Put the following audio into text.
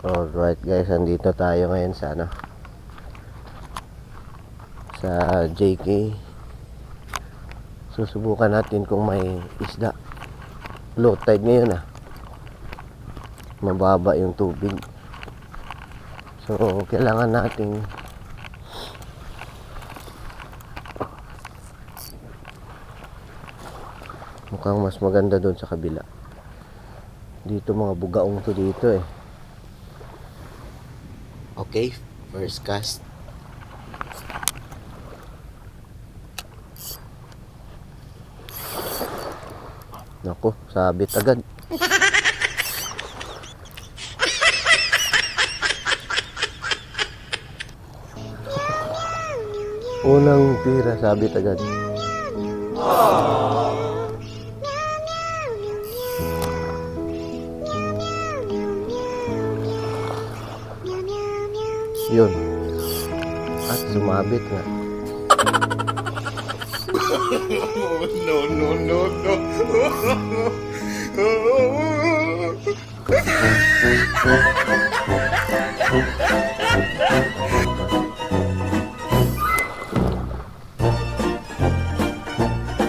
Alright guys, andito tayo ngayon sa sa JK. Susubukan natin kung may isda. Low tide ngayon mababa yung tubig. So kailangan nating mukhang mas maganda doon sa kabila. Dito mga bugaong to dito eh. Okay, first cast. Naku, sabit agad. Unang tira, sabit agad. Yun. At sumabit nga. No, no, no, no.